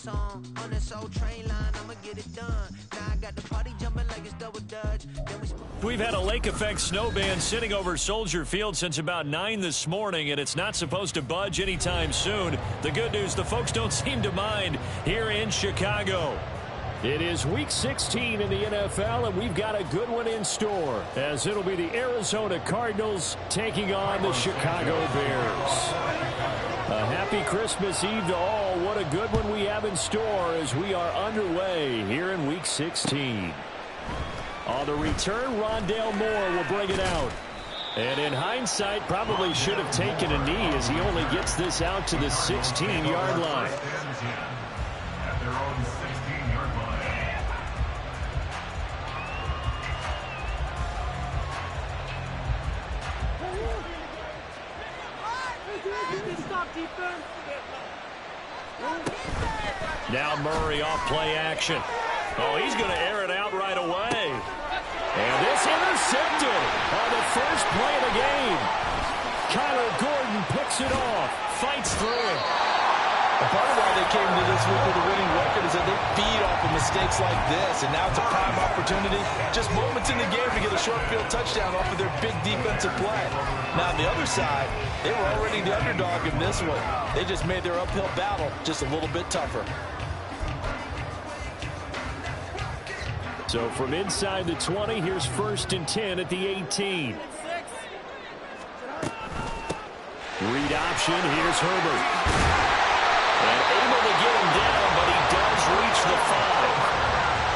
song on this old train line. I'ma get it done. Now I got the party jumping like it's double dutch. We've had a lake effect snow band sitting over Soldier Field since about 9 this morning, and it's not supposed to budge anytime soon. The good news, the folks don't seem to mind here in Chicago. It is Week 16 in the NFL, and we've got a good one in store, as it'll be the Arizona Cardinals taking on the Chicago Bears. A happy Christmas Eve to all. What a good one we have in store as we are underway here in Week 16. On the return, Rondale Moore will bring it out. And in hindsight, probably should have taken a knee as he only gets this out to the 16-yard line. Now Murray off play action. Oh, he's going to air it out right away. And this intercepted on the first play of the game. Kyler Gordon picks it off, fights through it. A part of why they came to this week with a winning record is that they feed off of mistakes like this, and now it's a prime opportunity, just moments in the game to get a short field touchdown off of their big defensive play. Now on the other side, they were already the underdog in this one. They just made their uphill battle just a little bit tougher. So from inside the 20, here's 1st and 10 at the 18. Read option, here's Herbert. And able to get him down, but he does reach the 5.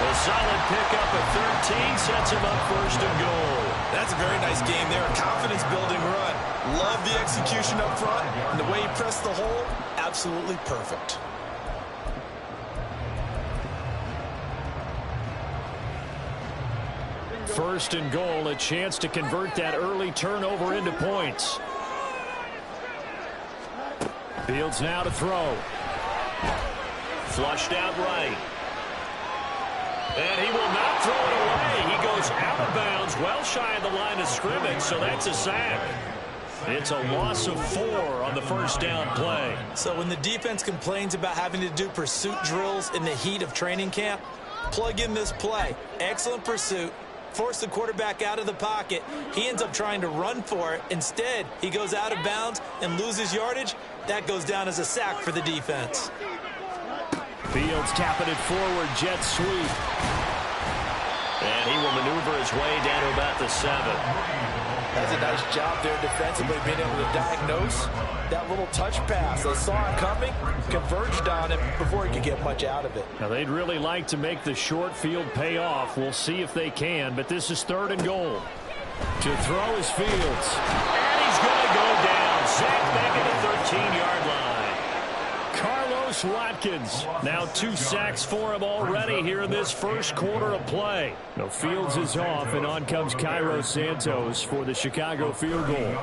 A solid pickup at 13 sets him up 1st and goal. That's a very nice game there. A confidence-building run. Love the execution up front. And the way he pressed the hole, absolutely perfect. First and goal, a chance to convert that early turnover into points. Fields now to throw. Flushed out right. And he will not throw it away. He goes out of bounds, well shy of the line of scrimmage, so that's a sack. It's a loss of 4 on the first down play. So when the defense complains about having to do pursuit drills in the heat of training camp, plug in this play. Excellent pursuit. Force the quarterback out of the pocket. He ends up trying to run for it. Instead, he goes out of bounds and loses yardage. That goes down as a sack for the defense. Fields tapping it forward, jet sweep. And he will maneuver his way down to about the 7. That's a nice job there defensively, being able to diagnose that little touch pass. They saw it coming, converged on him before he could get much out of it. Now, they'd really like to make the short field pay off. We'll see if they can, but this is 3rd and goal. To throw is Fields. And he's going to go down. Sacked back at the 13-yard line. Carlos Watkins. Now 2 sacks for him already here in this first quarter of play. Now Fields is off, and on comes Cairo Santos for the Chicago field goal.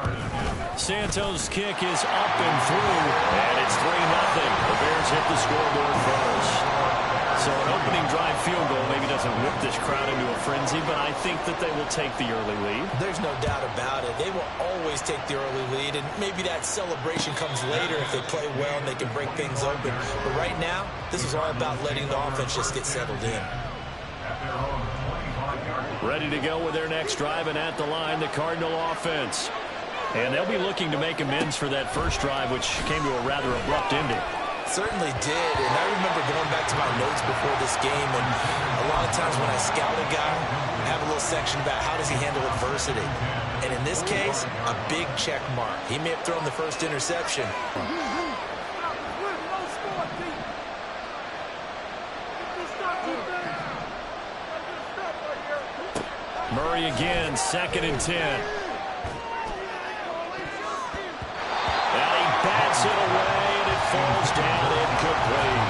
Santos' kick is up and through, and it's 3-0. The Bears hit the scoreboard first. So an opening drive field goal maybe doesn't whip this crowd into a frenzy, but I think that they will take the early lead. There's no doubt about it. They will always take the early lead, and maybe that celebration comes later if they play well and they can break things open. But right now, this is all about letting the offense just get settled in. Ready to go with their next drive, and at the line, the Cardinal offense. And they'll be looking to make amends for that first drive, which came to a rather abrupt ending. Certainly did, and I remember going back to my notes before this game, and a lot of times when I scout a guy, I have a little section about how does he handle adversity. And in this case, a big check mark. He may have thrown the first interception. Murray again, 2nd and 10. And he bats it away, and it falls down incomplete.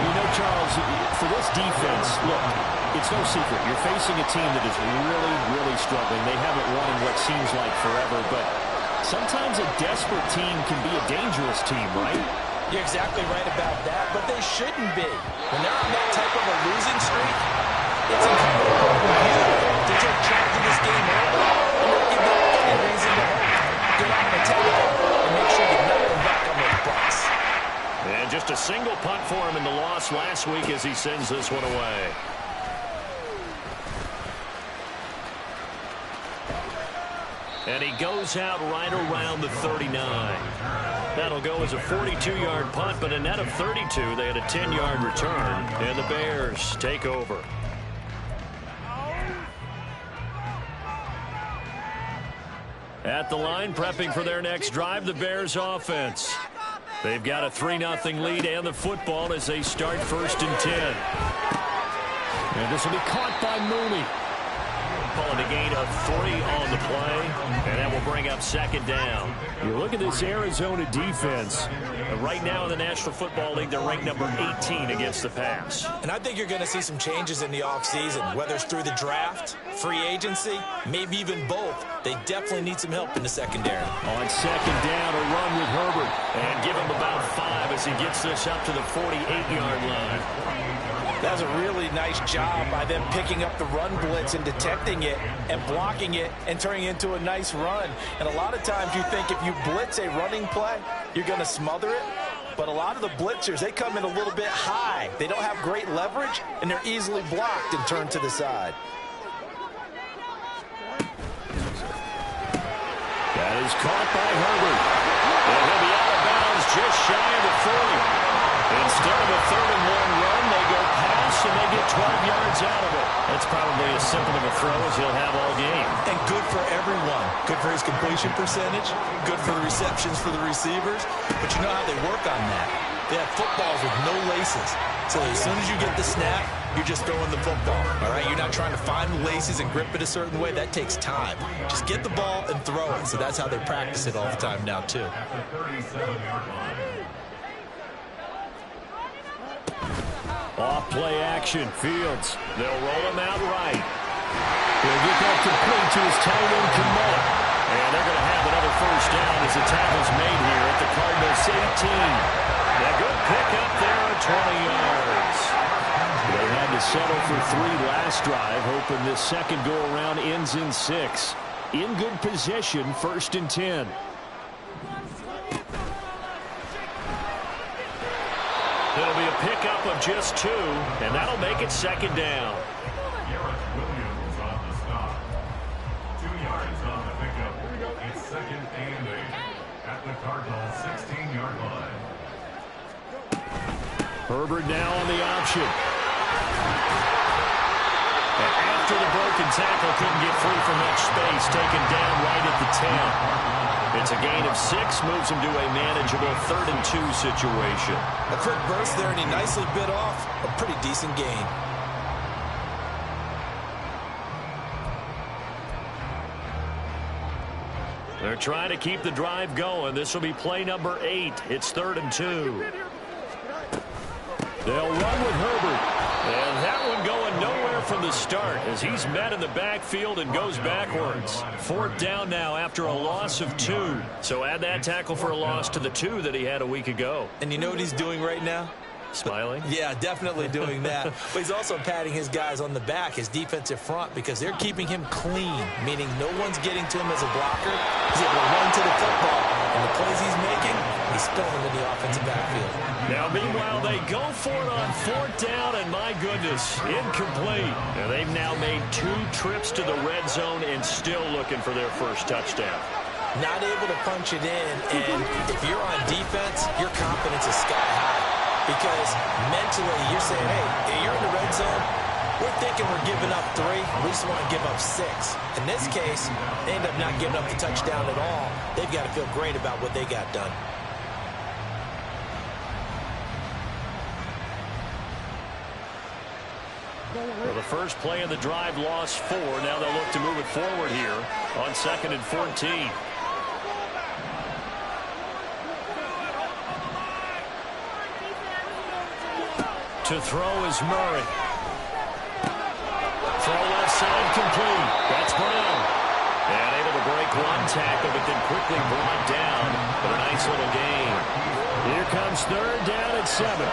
You know, Charles, for this defense, look, it's no secret. You're facing a team that is really, really struggling. They haven't won in what seems like forever, but sometimes a desperate team can be a dangerous team, right? You're exactly right about that, but they shouldn't be. When they're on that type of a losing streak, it's incumbent upon you to take charge of this game early and not give them any reason to hope. Get out and attack them and make sure you knock them back on those blocks. And just a single punt for him in the loss last week as he sends this one away. And he goes out right around the 39. That'll go as a 42-yard punt, but a net of 32. They had a 10-yard return, and the Bears take over. At the line, prepping for their next drive, the Bears offense. They've got a 3-0 lead and the football as they start 1st and 10. And this will be caught by Mooney. Calling a gain of 3 on the play, and that will bring up 2nd down. You look at this Arizona defense. Right now in the National Football League, they're ranked number 18 against the pass. And I think you're going to see some changes in the offseason, whether it's through the draft, free agency, maybe even both. They definitely need some help in the secondary. On 2nd down, a run with Herbert. And give him about 5 as he gets this up to the 48-yard line. That was a really nice job by them picking up the run blitz and detecting it and blocking it and turning it into a nice run. And a lot of times you think if you blitz a running play, you're going to smother it. But a lot of the blitzers, they come in a little bit high. They don't have great leverage, and they're easily blocked and turned to the side. That is caught by Herbert. And he'll be out of bounds just shy of the 40. Instead of a 3rd and 1 run, they go pass, and they get 12 yards out of it. That's probably as simple of a throw as he'll have all game. And good for everyone. Good for his completion percentage. Good for the receptions for the receivers. But you know how they work on that. They have footballs with no laces. So as soon as you get the snap, you're just throwing the football. All right? You're not trying to find the laces and grip it a certain way. That takes time. Just get the ball and throw it. So that's how they practice it all the time now, too. Off play action. Fields. They'll roll him out right. He'll get that complete to his tight end, Kamara. And they're going to have another 1st down as the tackle's made here at the Cardinals 18. A good pickup there at 20 yards. They had to settle for 3 last drive, hoping this second go-around ends in 6. In good position, 1st and 10. It'll be a pickup of just 2, and that'll make it 2nd down. Williams on the stop. 2 yards on the pickup. It's 2nd and 8 at the Cardinals' 16-yard line. Herbert now on the option. And after the broken tackle, couldn't get free from much space, taken down right at the 10. It's a gain of 6, moves him to a manageable 3rd and 2 situation. A quick burst there, and he nicely bit off a pretty decent gain. They're trying to keep the drive going. This will be play number 8. It's 3rd and 2. They'll run with Herbert. And that one going nowhere from the start as he's met in the backfield and goes backwards. 4th down now after a loss of 2. So add that tackle for a loss to the 2 that he had a week ago. And you know what he's doing right now? Smiling? Yeah, definitely doing that. But he's also patting his guys on the back, his defensive front, because they're keeping him clean, meaning no one's getting to him as a blocker. He's able to run to the football. And the plays he's making, he's throwing them in the offensive backfield. Now, meanwhile, they go for it on 4th down, and my goodness, incomplete. And they've now made 2 trips to the red zone and still looking for their first touchdown. Not able to punch it in, and if you're on defense, your confidence is sky high. Because mentally, you're saying, hey, you're in the red zone. We're thinking we're giving up 3. We just want to give up 6. In this case, they end up not giving up the touchdown at all. They've got to feel great about what they got done. Well, the first play of the drive lost 4. Now they'll look to move it forward here on 2nd and 14. To throw is Murray. Throw left side complete. That's Brown. And able to break one tackle, but then quickly brought down. But a nice little gain. Here comes 3rd down at 7.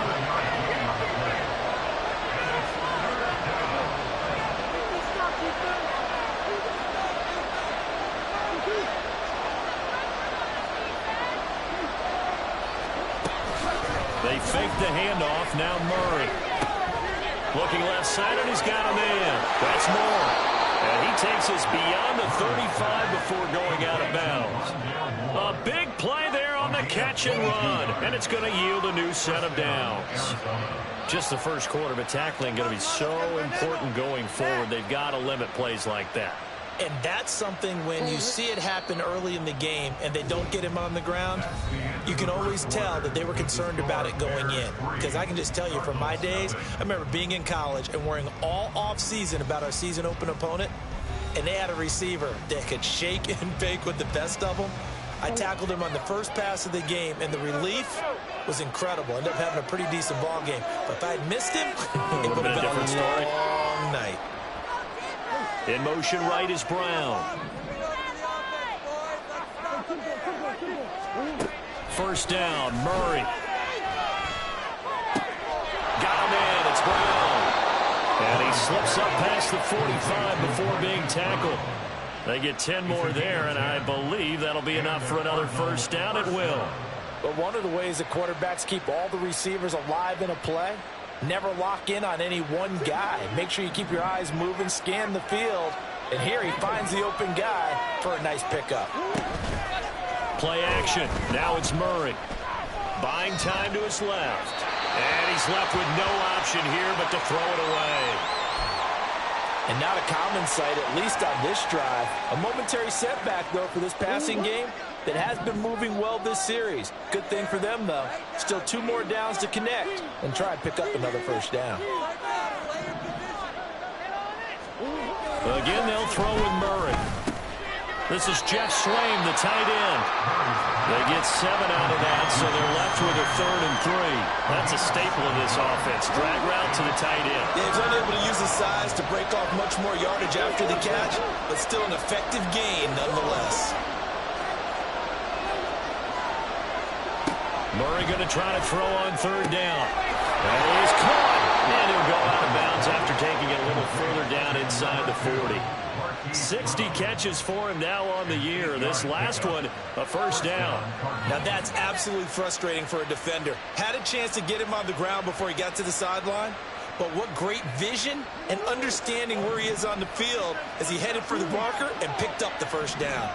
They fake the handoff. Now Murray. Looking left side, and he's got a man. That's Moore. And he takes us beyond the 35 before going out of bounds. A big play there on the catch and run. And it's going to yield a new set of downs. Just the first quarter, but tackling going to be so important going forward. They've got to limit plays like that. And that's something when you see it happen early in the game and they don't get him on the ground, you can always tell that they were concerned about it going in. Because I can just tell you from my days, I remember being in college and worrying all off season about our season open opponent, and they had a receiver that could shake and bake with the best of them. I tackled him on the first pass of the game, and the relief was incredible. Ended up having a pretty decent ball game. But if I had missed him, it would have been a long night. In motion right is Brown. First down, Murray. Got him in, it's Brown. And he slips up past the 45 before being tackled. They get 10 more there, and I believe that'll be enough for another first down. It will. But one of the ways that quarterbacks keep all the receivers alive in a play, never lock in on any one guy. Make sure you keep your eyes moving, scan the field. And here he finds the open guy for a nice pickup. Play action. Now it's Murray. Buying time to his left. And he's left with no option here but to throw it away. And not a common sight, at least on this drive. A momentary setback, though, for this passing game that has been moving well this series. Good thing for them, though. Still 2 more downs to connect and try and pick up another first down. Again, they'll throw with Murray. This is Jeff Swaim, the tight end. They get 7 out of that, so they're left with a 3rd and 3. That's a staple of this offense. Drag route to the tight end. Yeah, he's only able to use his size to break off much more yardage after the catch, but still an effective gain nonetheless. Murray going to try to throw on 3rd down. And he's caught. And he'll go out of bounds after taking it a little further down inside the 40. 60 catches for him now on the year. This last one, a first down. Now that's absolutely frustrating for a defender. Had a chance to get him on the ground before he got to the sideline. But what great vision and understanding where he is on the field as he headed for the marker and picked up the first down.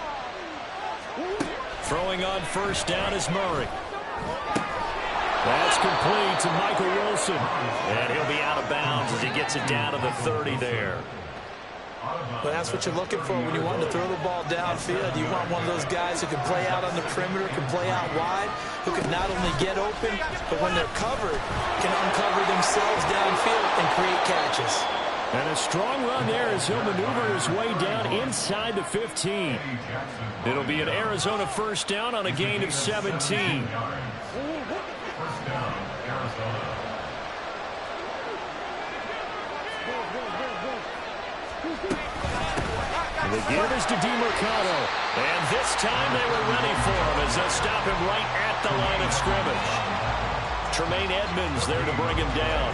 Throwing on first down is Murray. That's complete to Michael Wilson. And he'll be out of bounds as he gets it down to the 30 there. Well, that's what you're looking for when you want to throw the ball downfield. You want one of those guys who can play out on the perimeter, can play out wide, who can not only get open, but when they're covered, can uncover themselves downfield and create catches. And a strong run there as he'll maneuver his way down inside the 15. It'll be an Arizona first down on a gain of 17. The give is to DeMercado. And this time they were ready for him as they'll stop him right at the line of scrimmage. Tremaine Edmonds there to bring him down.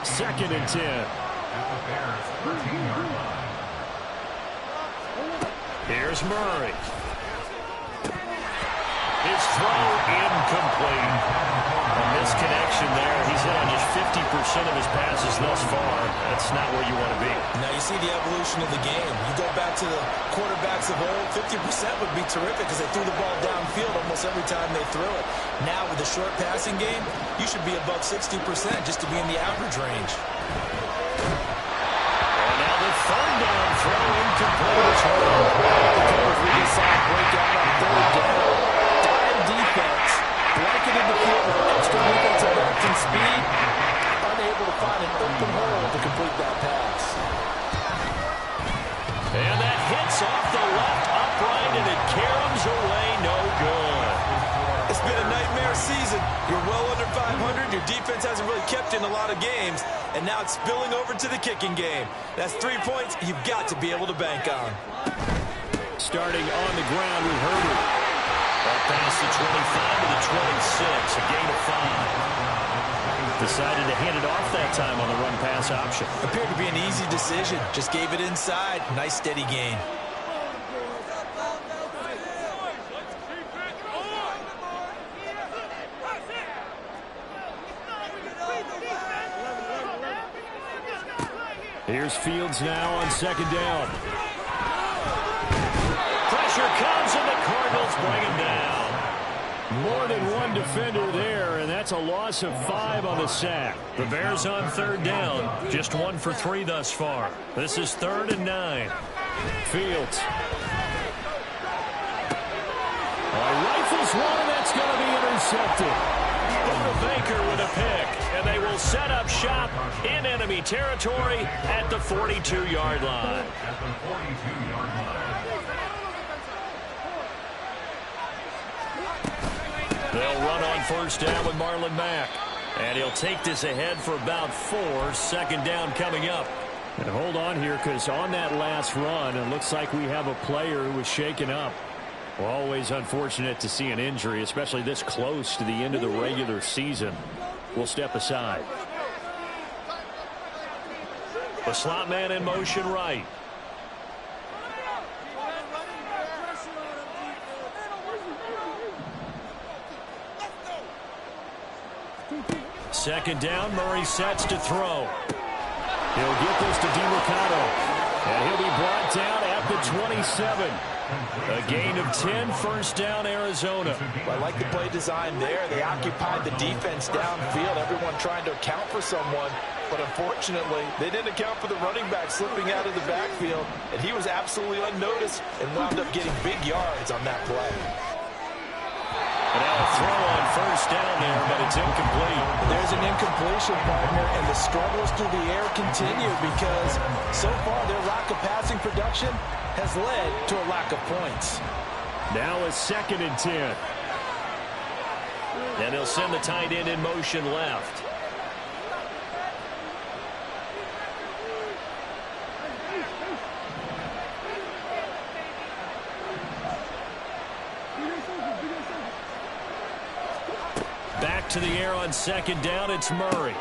2nd and 10. Here's Murray. His throw incomplete. A misconnection there. He's hit on just 50% of his passes thus far. That's not where you want to be. Now you see the evolution of the game. You go back to the quarterbacks of old, 50% would be terrific because they threw the ball downfield almost every time they threw it. Now with the short passing game, you should be above 60% just to be in the average range. And now the 3rd down throw incomplete. The Colts really saw a breakout on 3rd down. Dive defense, blanketed the field with extra defensive depth and speed, unable to find an open hole to complete that pass. And that hits off the left upright, and it caroms away no good. It's been a nightmare season. You're well under 500. Your defense hasn't really kept in a lot of games, and now it's spilling over to the kicking game. That's 3 points you've got to be able to bank on. Starting on the ground with Herbert. Up past the 25 to the 26, a gain of 5. Decided to hand it off that time on the run-pass option. Appeared to be an easy decision. Just gave it inside. Nice steady gain. Here's Fields now on second down. Pressure comes, and the Cardinals bring him down. More than one defender there, and that's a loss of 5 on the sack. The Bears on third down, just 1 for 3 thus far. This is 3rd and 9. Fields. Rifles one, and that's going to be intercepted. Buda Baker with a pick, and they will set up shop in enemy territory at the 42-yard line. At the 42-yard line. They'll run on first down with Marlon Mack. And he'll take this ahead for about 4. Second down coming up. And hold on here, because on that last run, it looks like we have a player who was shaken up. Always unfortunate to see an injury, especially this close to the end of the regular season. We'll step aside. The slot man in motion right. Second down, Murray sets to throw. He'll get this to DeMarcado, and he'll be brought down at the 27. A gain of 10, first down, Arizona. I like the play design there. They occupied the defense downfield, everyone trying to account for someone. But unfortunately, they didn't account for the running back slipping out of the backfield, and he was absolutely unnoticed and wound up getting big yards on that play. And now a throw on first down there, but it's incomplete. There's an incompletion, partner, and the struggles through the air continue because so far their lack of passing production has led to a lack of points. Now a 2nd and 10. And he'll send the tight end in motion left. Back to the air on second down, it's Murray.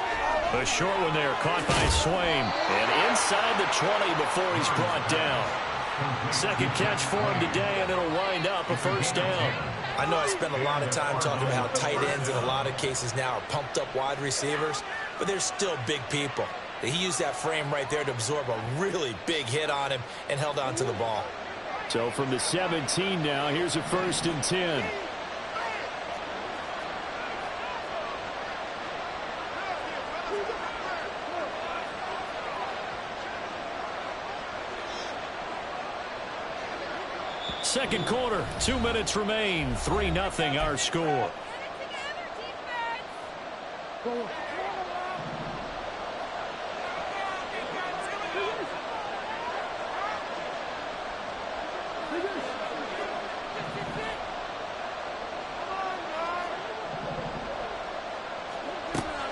A short one there, caught by Swain. And inside the 20 before he's brought down. Second catch for him today, and it'll wind up a first down. I know I spent a lot of time talking about how tight ends in a lot of cases now are pumped up wide receivers, but they're still big people. He used that frame right there to absorb a really big hit on him and held on to the ball. So from the 17 now, here's a 1st and 10. Second quarter, 2 minutes remain. 3-0 our score.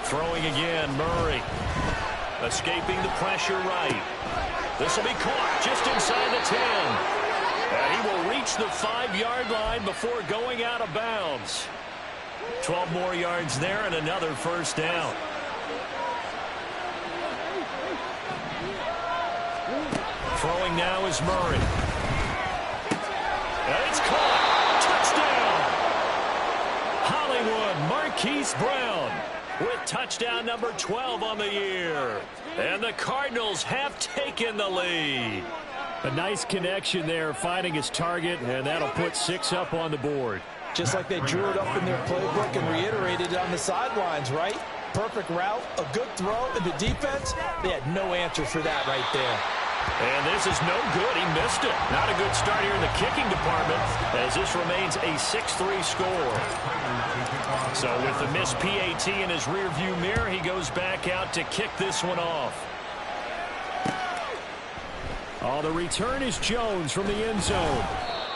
Throwing again, Murray. Escaping the pressure right. This will be caught just inside the 10. And he will reach the 5-yard line before going out of bounds. 12 more yards there and another first down. Throwing now is Murray. And it's caught. Touchdown. Hollywood Marquise Brown with touchdown number 12 on the year. And the Cardinals have taken the lead. A nice connection there, finding his target, and that'll put 6 up on the board. Just like they drew it up in their playbook and reiterated it on the sidelines, right? Perfect route, a good throw, and the defense, they had no answer for that right there. And this is no good. He missed it. Not a good start here in the kicking department, as this remains a 6-3 score. So with the missed PAT in his rearview mirror, he goes back out to kick this one off. Oh, the return is Jones from the end zone.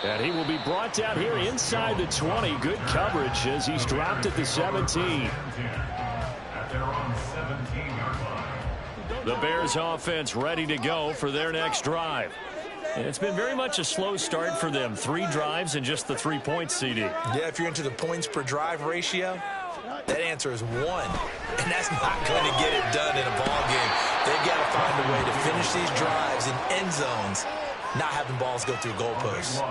And he will be brought down here inside the 20. Good coverage as he's dropped at the 17. At their own 17-yard line. The Bears offense ready to go for their next drive. And it's been very much a slow start for them. 3 drives and just the 3 points, CD. Yeah, if you're into the points per drive ratio, that answer is 1. And that's not going to get it done in a ball game. They've got to find a way to finish these drives in end zones not having balls go through goalposts.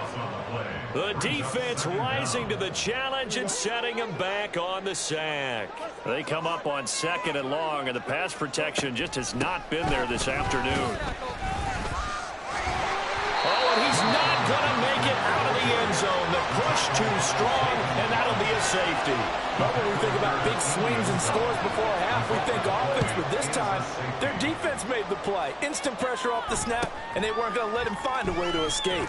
The defense rising to the challenge and setting him back on the sack. They come up on 2nd and long, and the pass protection just has not been there this afternoon. Oh, and he's not going to make it out of the end zone. The push too strong, and that'll be a safety. But when we think about big swings and scores before a half, we think offense, but this time, their defense made the play. Instant pressure off the snap, and they weren't going to let him find a way to escape.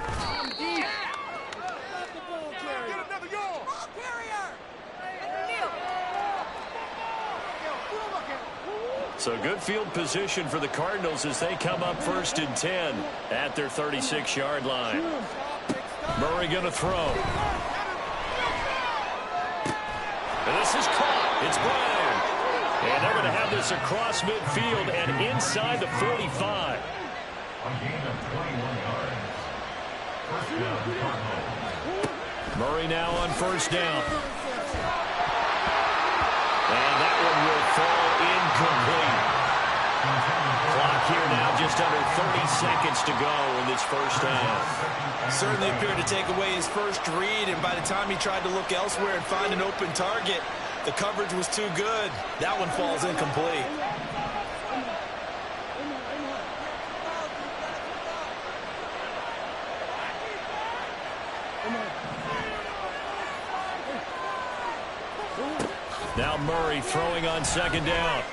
So good field position for the Cardinals as they come up 1st and 10 at their 36-yard line. Murray going to throw. And this is caught. It's Brown. And they're going to have this across midfield and inside the 45. A gain of 21 yards. First down, Cardinals. Murray now on 1st down. And that one will fall incomplete. Clock here now just under 30 seconds to go in this first half. Certainly appeared to take away his first read, and by the time he tried to look elsewhere and find an open target, the coverage was too good. That one falls incomplete. Now Murray throwing on 2nd down.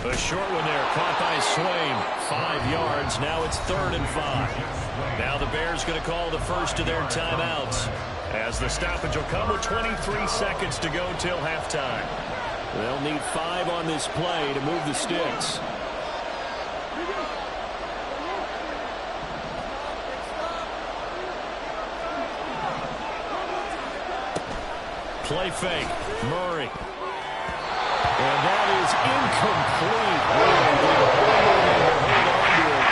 A short one there, caught by Swain. 5 yards. Now it's 3rd and 5. Now the Bears going to call the first of their timeouts, as the stoppage will come with 23 seconds to go till halftime. They'll need 5 on this play to move the sticks. Play fake. Murray. And that is incomplete.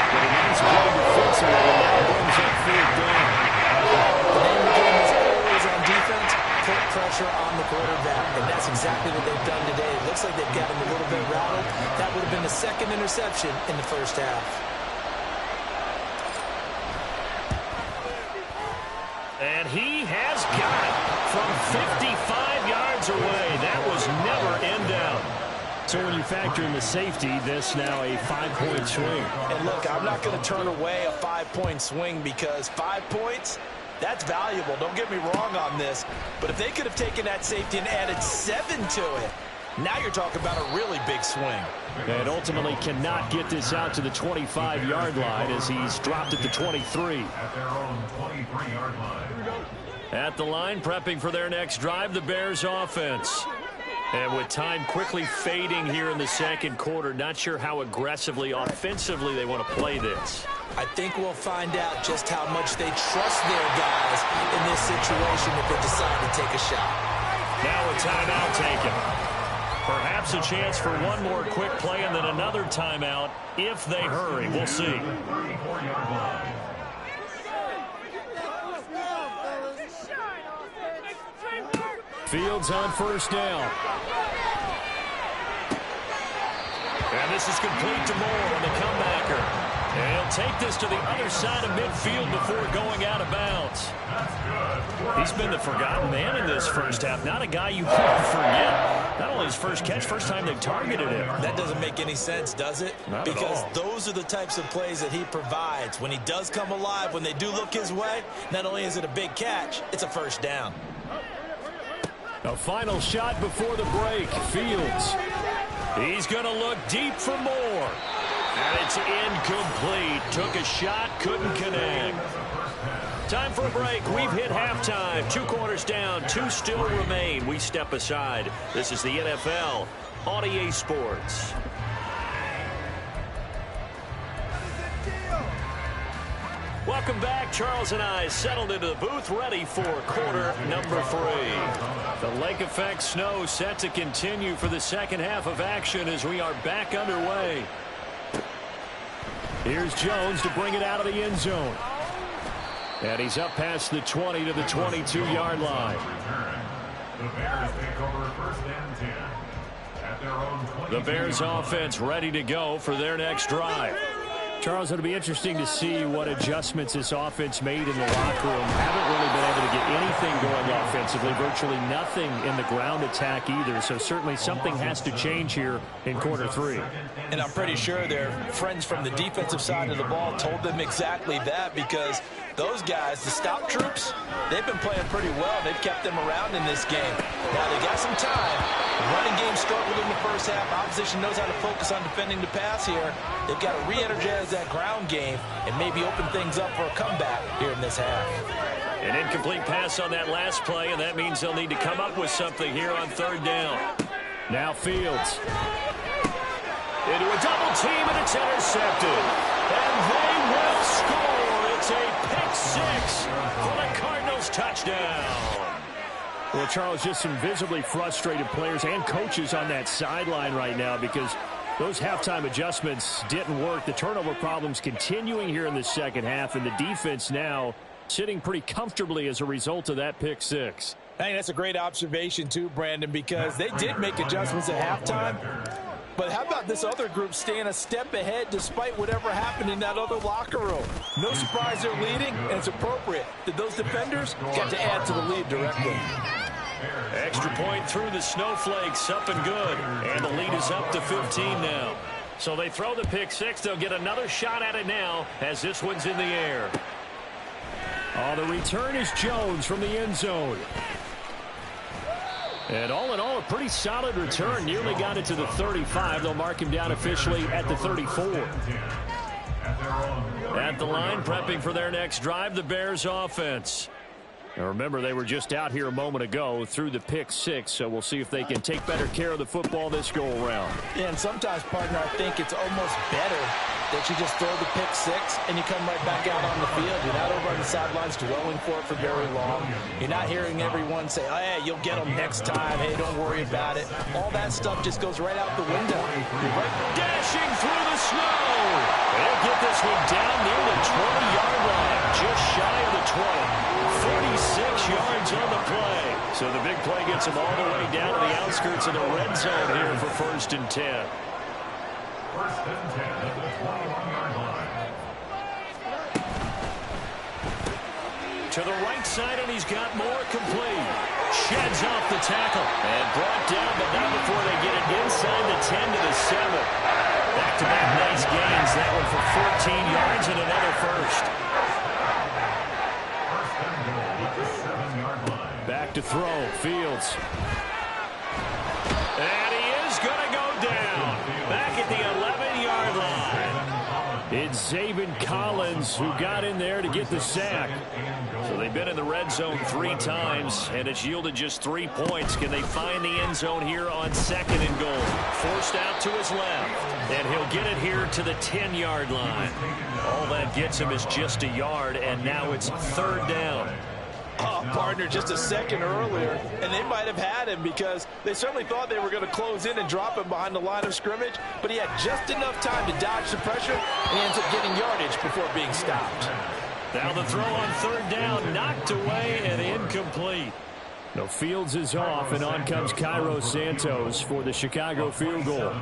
But a nice play defensively, and now brings up 3rd down. The name of the game is always on defense, put pressure on the quarterback. And that's exactly what they've done today. It looks like they've got him a little bit rattled. That would have been the 2nd interception in the first half. And he has got it from 55 yards away. That was never in doubt. So when you factor in the safety, this now a 5-point swing. And look, I'm not going to turn away a 5-point swing because 5 points, that's valuable. Don't get me wrong on this. But if they could have taken that safety and added 7 to it, now you're talking about a really big swing. And ultimately cannot get this out to the 25-yard line as he's dropped at the 23. At their own 23-yard line. At the line, prepping for their next drive, the Bears offense. And with time quickly fading here in the 2nd quarter, not sure how aggressively, offensively they want to play this. I think we'll find out just how much they trust their guys in this situation if they decide to take a shot. Now a timeout taken. Perhaps a chance for one more quick play and then another timeout if they hurry. We'll see. 34-yard line. Fields on 1st down. And this is complete to Moore on the comebacker. And he'll take this to the other side of midfield before going out of bounds. He's been the forgotten man in this first half. Not a guy you can forget. Not only his first catch, first time they targeted him. That doesn't make any sense, does it? Not because at all. Those are the types of plays that he provides. When he does come alive, when they do look his way, not only is it a big catch, it's a first down. A final shot before the break. Fields. He's going to look deep for more. And it's incomplete. Took a shot, couldn't connect. Time for a break. We've hit halftime. 2 quarters down, 2 still remain. We step aside. This is the NFL on EA Sports. Welcome back. Charles and I settled into the booth, ready for quarter number 3. The lake effect snow set to continue for the second half of action as we are back underway. Here's Jones to bring it out of the end zone. And he's up past the 20 to the 22-yard line. The Bears take over 1st and 10. At their own 22. The Bears offense ready to go for their next drive. Charles, it'll be interesting to see what adjustments this offense made in the locker room. Haven't really been able to get anything going offensively, virtually nothing in the ground attack either. So certainly something has to change here in quarter three. And I'm pretty sure their friends from the defensive side of the ball told them exactly that, because those guys, the stop troops, they've been playing pretty well. They've kept them around in this game. Now they got some time. The running game struggled in the first half. Opposition knows how to focus on defending the pass here. They've got to re-energize that ground game and maybe open things up for a comeback here in this half. An incomplete pass on that last play, and that means they'll need to come up with something here on third down. Now Fields. Into a double team, and it's intercepted. And they will score. It's a pick six for the Cardinals touchdown. Well, Charles, just some visibly frustrated players and coaches on that sideline right now because those halftime adjustments didn't work. The turnover problems continuing here in the second half, and the defense now sitting pretty comfortably as a result of that pick six. I think that's a great observation too, Brandon, because they did make adjustments at halftime. But how about this other group staying a step ahead despite whatever happened in that other locker room? No surprise they're leading, and it's appropriate that those defenders got to add to the lead directly. Extra point through the snowflakes, up and good. And the lead is up to 15 now. So they throw the pick six. They'll get another shot at it now as this one's in the air. Oh, the return is Jones from the end zone. And all in all, a pretty solid return. Nearly got it to the 35. They'll mark him down officially at the 34. At the line, prepping for their next drive, the Bears offense. Now remember, they were just out here a moment ago through the pick six, so we'll see if they can take better care of the football this go-around. Yeah, and sometimes, partner, I think it's almost better that you just throw the pick six and you come right back out on the field. You're not over on the sidelines dwelling for it for very long. You're not hearing everyone say, oh, hey, you'll get them next time. Hey, don't worry about it. All that stuff just goes right out the window. You're right dashing through the snow. They'll get this one down near the 20-yard line, just shy of the 20. 46 yards on the play. So the big play gets them all the way down to the outskirts of the red zone here for 1st and 10. 1st and 10 at the 21-yard line. To the right side, and he's got more complete. Sheds off the tackle. And brought down, but not before they get it inside the 10 to the 7. Back-to-back nice gains. That one for 14 yards and another first. Back to throw, Fields. And he is going to go down. Back at the 11-yard line. It's Zaven Collins who got in there to get the sack. So they've been in the red zone 3 times, and it's yielded just 3 points. Can they find the end zone here on 2nd and goal? Forced out to his left, and he'll get it here to the 10-yard line. All that gets him is just a yard, and now it's 3rd down. Partner, just a second earlier, and they might have had him because they certainly thought they were going to close in and drop him behind the line of scrimmage, but he had just enough time to dodge the pressure, and he ends up getting yardage before being stopped. Now the throw on 3rd down, knocked away and incomplete. No, Fields is off, and on comes Cairo Santos for the Chicago field goal.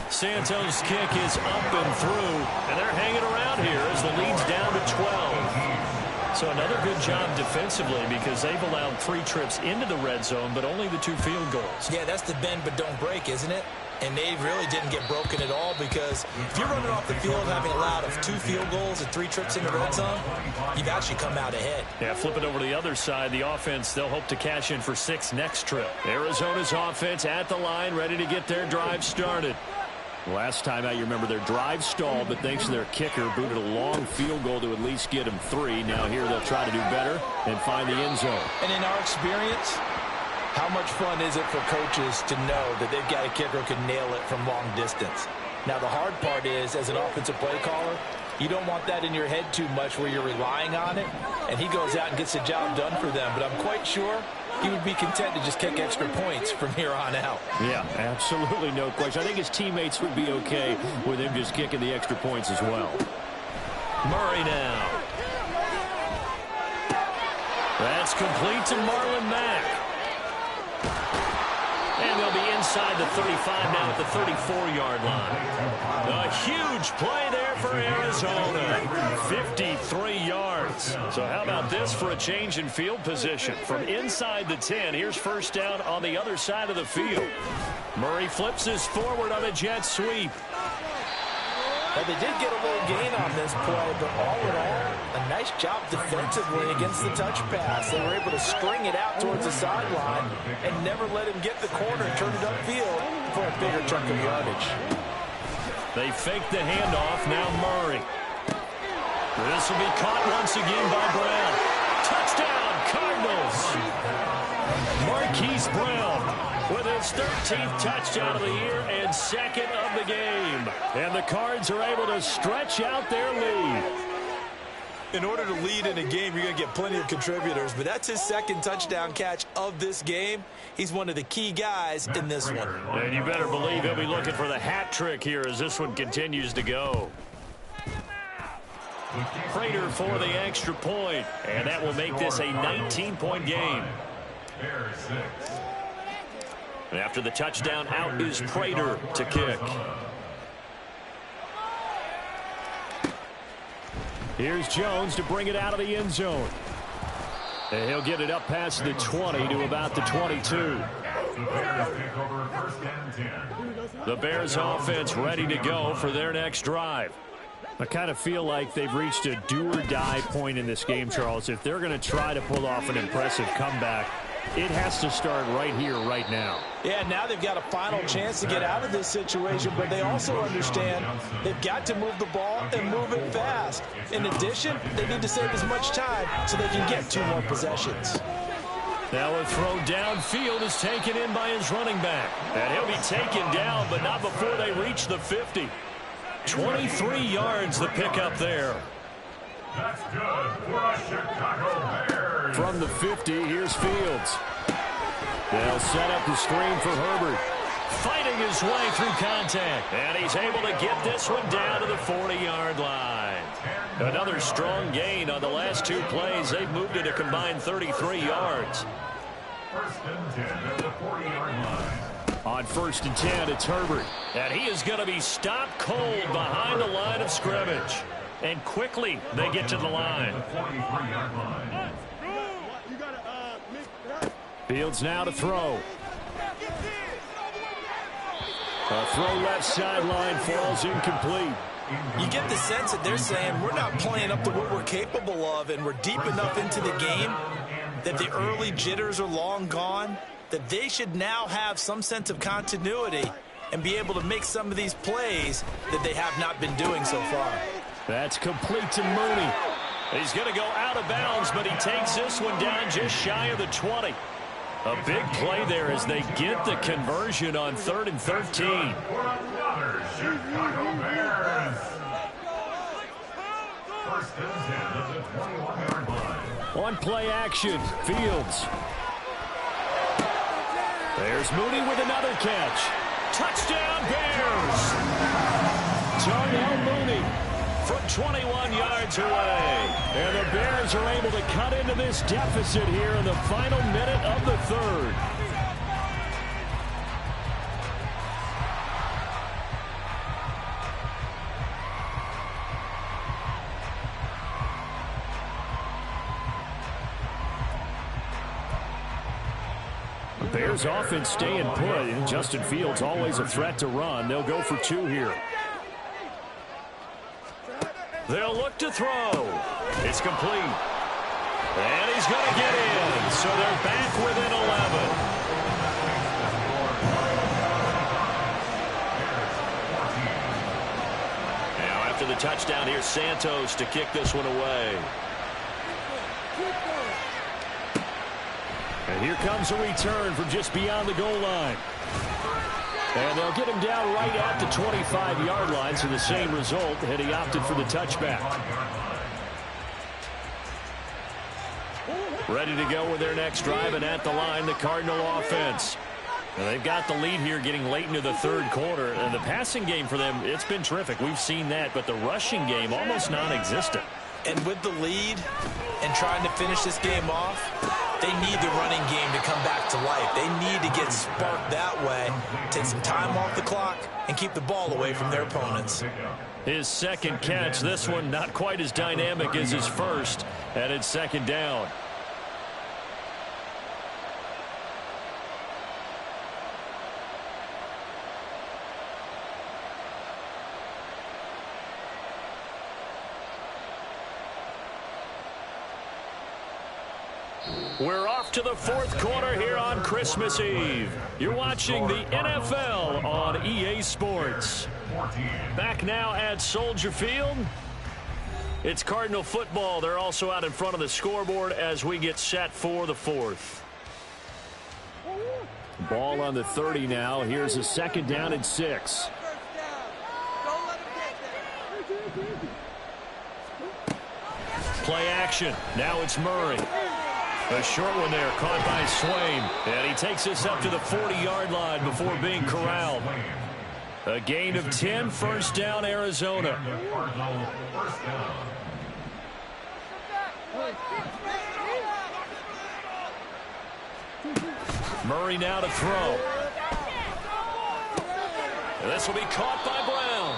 Santos' kick is up and through, and they're hanging around here as the lead's down to 12. So another good job defensively because they've allowed 3 trips into the red zone, but only the 2 field goals. Yeah, that's the bend but don't break, isn't it? And they really didn't get broken at all because if you're running off the field having allowed 2 field goals and 3 trips in the red zone, you've actually come out ahead. Yeah, flip it over to the other side. The offense, they'll hope to cash in for 6 next trip. Arizona's offense at the line, ready to get their drive started. Last time out, you remember their drive stalled, but thanks to their kicker, booted a long field goal to at least get them 3. Now here they'll try to do better and find the end zone. And in our experience, how much fun is it for coaches to know that they've got a kicker who can nail it from long distance? Now, the hard part is, as an offensive play caller, you don't want that in your head too much where you're relying on it, and he goes out and gets the job done for them. But I'm quite sure he would be content to just kick extra points from here on out. Yeah, absolutely no question. I think his teammates would be okay with him just kicking the extra points as well. Murray now. That's complete to Marlon Mack. And they'll be inside the 35 now at the 34-yard line. A huge play there for Arizona. 53 yards. So how about this for a change in field position? From inside the 10, here's first down on the other side of the field. Murray flips this forward on a jet sweep. Now, they did get a little gain on this play, but all in all, a nice job defensively against the touch pass. They were able to string it out towards the sideline and never let him get the corner and turn it upfield for a bigger chunk of yardage. They fake the handoff. Now Murray. This will be caught once again by Brown. Touchdown, Cardinals. Marquise Brown with his 13th touchdown of the year and second of the game. And the Cards are able to stretch out their lead. In order to lead in a game, you're going to get plenty of contributors, but that's his second touchdown catch of this game. He's one of the key guys in this one. And you better believe he'll be looking for the hat trick here as this one continues to go. Prater for the extra point, and that will make this a 19-point game. And after the touchdown, out is Prater to kick. Here's Jones to bring it out of the end zone. And he'll get it up past the 20 to about the 22. The Bears offense ready to go for their next drive. I kind of feel like they've reached a do-or-die point in this game, Charles. If they're going to try to pull off an impressive comeback, it has to start right here, right now. Yeah, now they've got a final chance to get out of this situation, but they also understand they've got to move the ball and move it fast. In addition, they need to save as much time so they can get 2 more possessions. Now a throw downfield is taken in by his running back. And he'll be taken down, but not before they reach the 50. 23 yards the pickup there. That's good for a Chicago Bears. From the 50, here's Fields. They'll set up the screen for Herbert. Fighting his way through contact. And he's able to get this one down to the 40-yard line. Another strong gain on the last 2 plays. They've moved it a combined 33 yards. First and 10 at the 40-yard line. On first and 10, it's Herbert. And he is going to be stopped cold behind the line of scrimmage. And quickly, they get to the line. Fields now to throw. A throw left sideline falls incomplete. You get the sense that they're saying we're not playing up to what we're capable of, and we're deep enough into the game that the early jitters are long gone, that they should now have some sense of continuity and be able to make some of these plays that they have not been doing so far. That's complete to Mooney. He's going to go out of bounds, but he takes this one down just shy of the 20. A big play there as they get the conversion on 3rd and 13. For another Chicago Bears. First and 10 at the 21-yard line. On play action, Fields. There's Mooney with another catch. Touchdown Bears! Darnell Mooney from 21 yards away. And the Bears are able to cut into this deficit here in the final minute of the 3rd. The Bears offense staying put, and Justin Fields always a threat to run. They'll go for 2 here. They'll look to throw. It's complete. And he's going to get in. So they're back within 11. Now after the touchdown, here's Santos to kick this one away. And here comes a return from just beyond the goal line. And they'll get him down right at the 25-yard line, so the same result, and he opted for the touchback. Ready to go with their next drive, and at the line, the Cardinal offense. And they've got the lead here getting late into the 3rd quarter, and the passing game for them, it's been terrific. We've seen that, but the rushing game almost non-existent. And with the lead and trying to finish this game off, They need the running game to come back to life. They need to get sparked that way, take some time off the clock, and keep the ball away from their opponents. His second catch, this one not quite as dynamic as his first, and it's second down. We're off to the fourth quarter here on Christmas Eve. You're watching the NFL on EA Sports. Back now at Soldier Field. It's Cardinal football. They're also out in front of the scoreboard as we get set for the fourth. Ball on the 30 now. Here's a second down and 6. Play action. Now it's Murray. A short one there, caught by Swain. And he takes us up to the 40-yard line before being corralled. A gain of 10, first down, Arizona. Murray now to throw. This will be caught by Brown.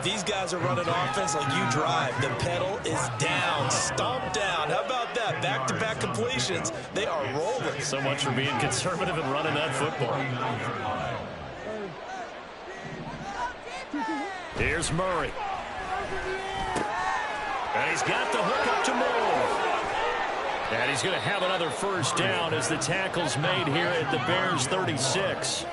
These guys are running offense like you drive. The pedal is down, stomped down. How about that? Back-to-back completions. They are rolling. So much for being conservative and running that football. Here's Murray. And he's got the hook up to Moore. And he's going to have another first down as the tackle's made here at the Bears' 36.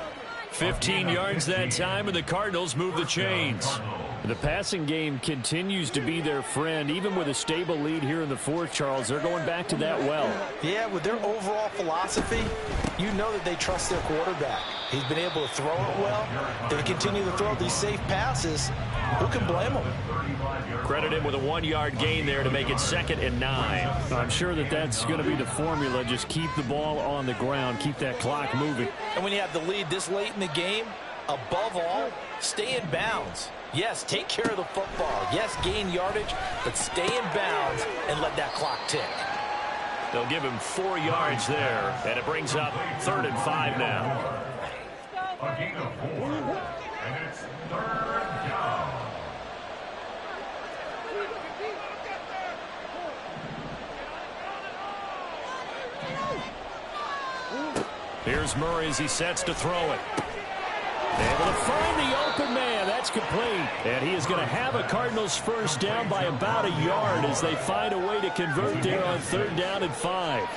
15 yards that time, and the Cardinals move the chains. The passing game continues to be their friend. Even with a stable lead here in the fourth, Charles, they're going back to that well. Yeah, with their overall philosophy, you know that they trust their quarterback. He's been able to throw it well. They continue to throw these safe passes. Who can blame them? Credit him with a 1-yard gain there to make it 2nd and 9. I'm sure that that's going to be the formula. Just keep the ball on the ground. Keep that clock moving. And when you have the lead this late in the game, above all, stay in bounds. Yes, take care of the football. Yes, gain yardage, but stay in bounds and let that clock tick. They'll give him 4 yards there, and it brings up 3rd and 5 now. A gain of 4, and it's 3rd down. Here's Murray as he sets to throw it. Able to find the open man. That's complete. And he is going to have a Cardinals first down by about a yard as they find a way to convert there on 3rd down and 5.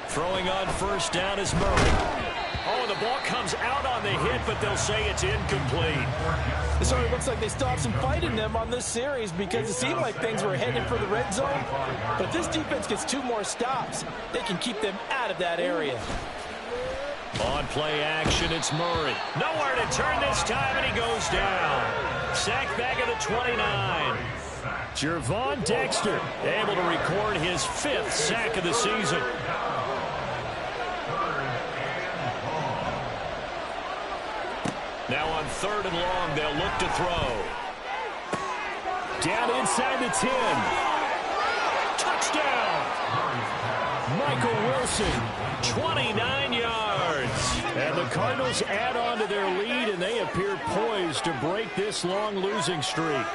Throwing on first down is Murray. Oh, and the ball comes out on the hit, but they'll say it's incomplete. It already looks like they stopped some fight in them on this series because it seemed like things were headed for the red zone. But if this defense gets 2 more stops, they can keep them out of that area. On play action, it's Murray. Nowhere to turn this time, and he goes down. Sacked back at the 29. Jervon Dexter able to record his 5th sack of the season. Now on 3rd and long, they'll look to throw. Down inside the 10. Touchdown! Michael Wilson, 29 yards. And the Cardinals add on to their lead, and they appear poised to break this long losing streak.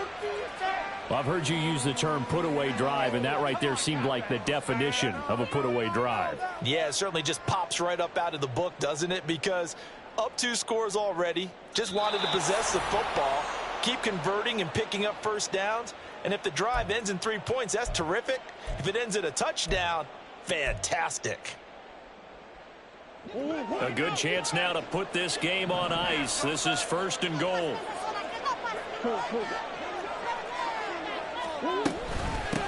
Well, I've heard you use the term put-away drive, and that right there seemed like the definition of a put-away drive. Yeah, it certainly just pops right up out of the book, doesn't it? Because up 2 scores already, just wanted to possess the football, keep converting and picking up first downs, and if the drive ends in 3 points, that's terrific. If it ends in a touchdown, fantastic. A good chance now to put this game on ice. This is 1st and goal.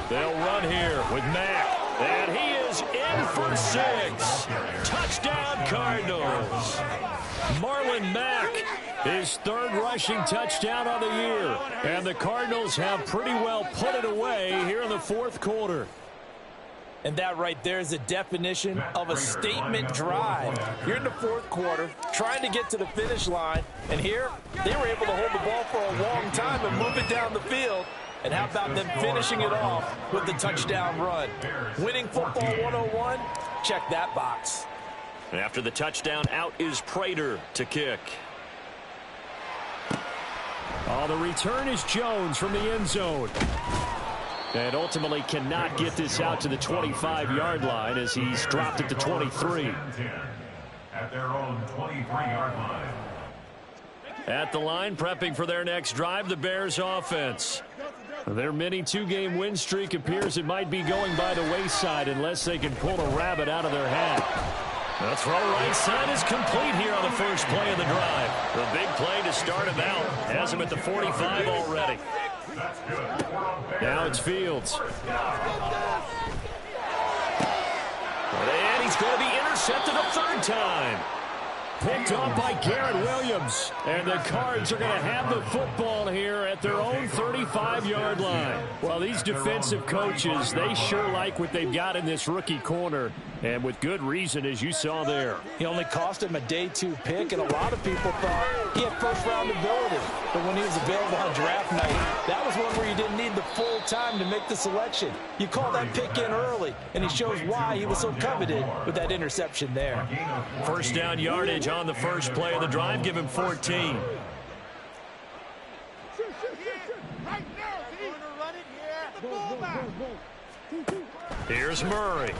They'll run here with Mack. And he is in for 6. Touchdown, Cardinals. Marlon Mack, his 3rd rushing touchdown on the year. And the Cardinals have pretty well put it away here in the 4th quarter. And that right there is a definition of a statement drive. You're in the 4th quarter, trying to get to the finish line. And here, they were able to hold the ball for a long time and move it down the field. And how about them finishing it off with the touchdown run? Winning football 101, check that box. And after the touchdown, out is Prater to kick. The return is Jones from the end zone. And ultimately cannot get this out to the 25-yard line as he's dropped it to 23. At their own 23-yard line. At the line, prepping for their next drive, the Bears offense. Their mini two-game win streak appears it might be going by the wayside unless they can pull a rabbit out of their hat. The throw right side is complete here on the first play of the drive. The big play to start him out. Has him at the 45 already. Now it's Fields. And he's going to be intercepted a third time. Picked off by Garrett Williams. And the Cards are going to have the football here at their own 35-yard line. Well, these defensive coaches, they sure like what they've got in this rookie corner. And with good reason, as you saw there. He only cost him a day 2 pick, and a lot of people thought he had first-round ability. But when he was available on draft night, that was one where you didn't need the full time to make the selection. You call that pick in early, and he shows why he was so coveted with that interception there. First down yardage on the first play of the drive. Give him 14. Here's Murray.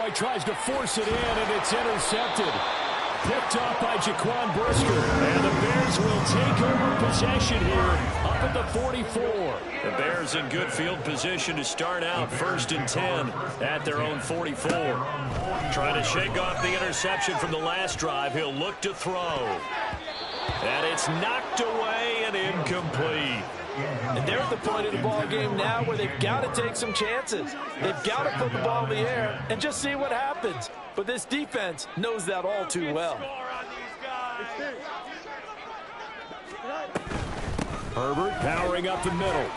He tries to force it in, and it's intercepted. Picked off by Jaquan Brisker. And the Bears will take over possession here up at the 44. The Bears in good field position to start out 1st and 10 at their own 44. Trying to shake off the interception from the last drive. He'll look to throw. And it's knocked away and incomplete. And they're at the point of the ball game now where they've got to take some chances. They've got to put the ball in the air and just see what happens. But this defense knows that all too well. Herbert powering up the middle.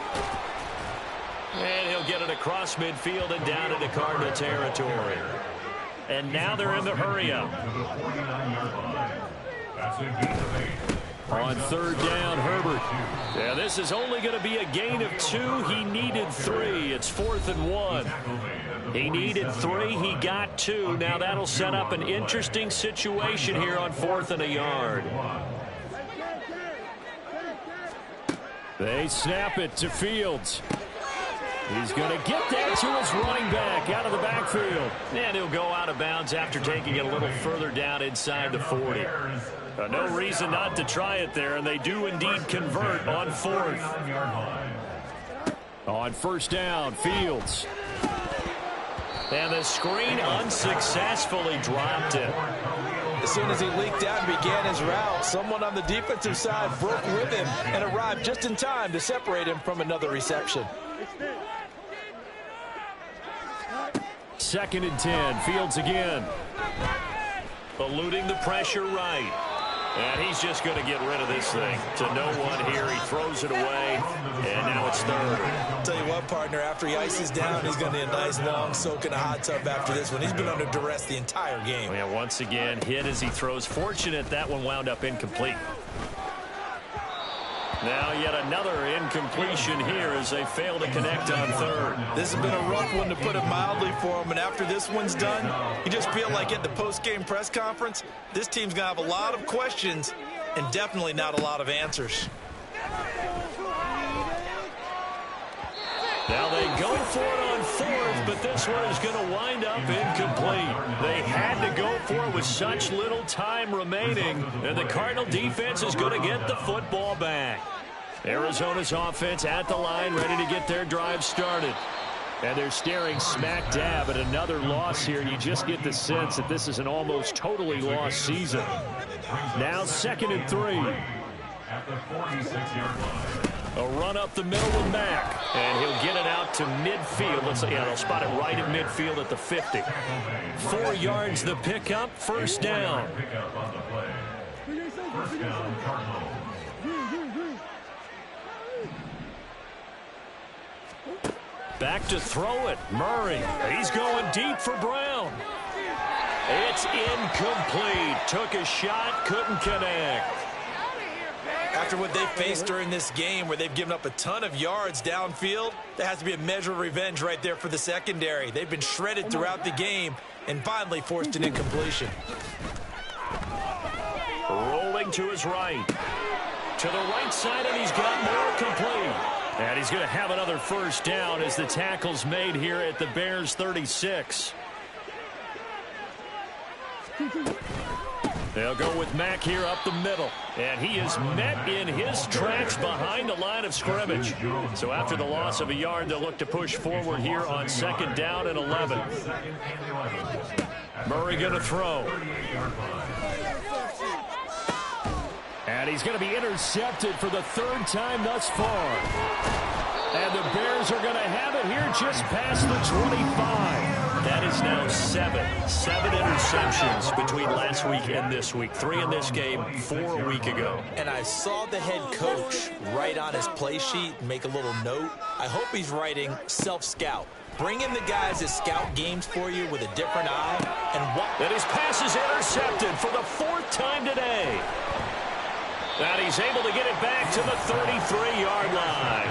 And he'll get it across midfield and down into Cardinal territory. And now they're in the hurry-up. On 3rd down, Herbert. Yeah, this is only going to be a gain of 2. He needed 3. It's 4th and 1. He needed 3. He got 2. Now that'll set up an interesting situation here on 4th and a yard. They snap it to Fields. He's going to get that to his running back out of the backfield. And he'll go out of bounds after taking it a little further down inside the 40. No reason not to try it there, and they do indeed convert on 4th. On 1st down, Fields. And the screen unsuccessfully dropped it. As soon as he leaked out and began his route, someone on the defensive side broke with him and arrived just in time to separate him from another reception. 2nd and 10, Fields again. Eluding the pressure right. And he's just going to get rid of this thing. To no one here. He throws it away. And now it's 3rd. I'll tell you what, partner, after he ices down, he's going to need a nice long soak in a hot tub after this one. He's been under duress the entire game. Yeah, once again, hit as he throws. Fortunate that one wound up incomplete. Now yet another incompletion here as they fail to connect on 3rd. This has been a rough one, to put it mildly, for him. And after this one's done, you just feel like at the post-game press conference, this team's going to have a lot of questions and definitely not a lot of answers. Now they go for it on 4th, but this one is going to wind up incomplete. They had to go for it with such little time remaining, and the Cardinal defense is going to get the football back. Arizona's offense at the line, ready to get their drive started. And they're staring smack dab at another loss here. You just get the sense that this is an almost totally lost season. Now 2nd and 3. At the 46-yard line. A run up the middle with Mack. And he'll get it out to midfield. Let's see, they'll spot it right at midfield at the 50. 4 yards the pickup, 1st down. First down, Cardinals. Back to throw it. Murray. He's going deep for Brown. It's incomplete. Took a shot, couldn't connect. After what they faced during this game where they've given up a ton of yards downfield, there has to be a measure of revenge right there for the secondary. They've been shredded throughout the game and finally forced an incompletion. Rolling to his right. To the right side, and he's got more complete. And he's going to have another first down as the tackle's made here at the Bears' 36. They'll go with Mack here up the middle. And he is met in his tracks behind the line of scrimmage. So after the loss of a yard, they'll look to push forward here on 2nd down and 11. Murray going to throw. And he's going to be intercepted for the 3rd time thus far. And the Bears are going to have it here just past the 25. That is now 7 interceptions between last week and this week. 3 in this game, 4 a week ago. And I saw the head coach write on his play sheet and make a little note. I hope he's writing self-scout. Bring in the guys that scout games for you with a different eye. And his pass is intercepted for the 4th time today. And he's able to get it back to the 33-yard line.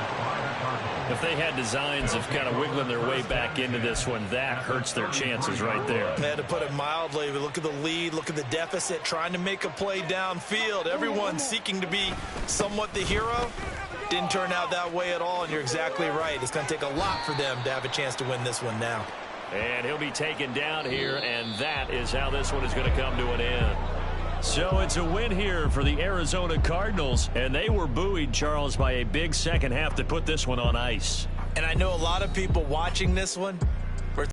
If they had designs of kind of wiggling their way back into this one, that hurts their chances right there. To put it mildly, we look at the lead, look at the deficit, trying to make a play downfield. Everyone seeking to be somewhat the hero. Didn't turn out that way at all, and you're exactly right. It's going to take a lot for them to have a chance to win this one now. And he'll be taken down here, and that is how this one is going to come to an end. So it's a win here for the Arizona Cardinals, and they were buoyed, Charles, by a big second half to put this one on ice. And I know a lot of people watching this one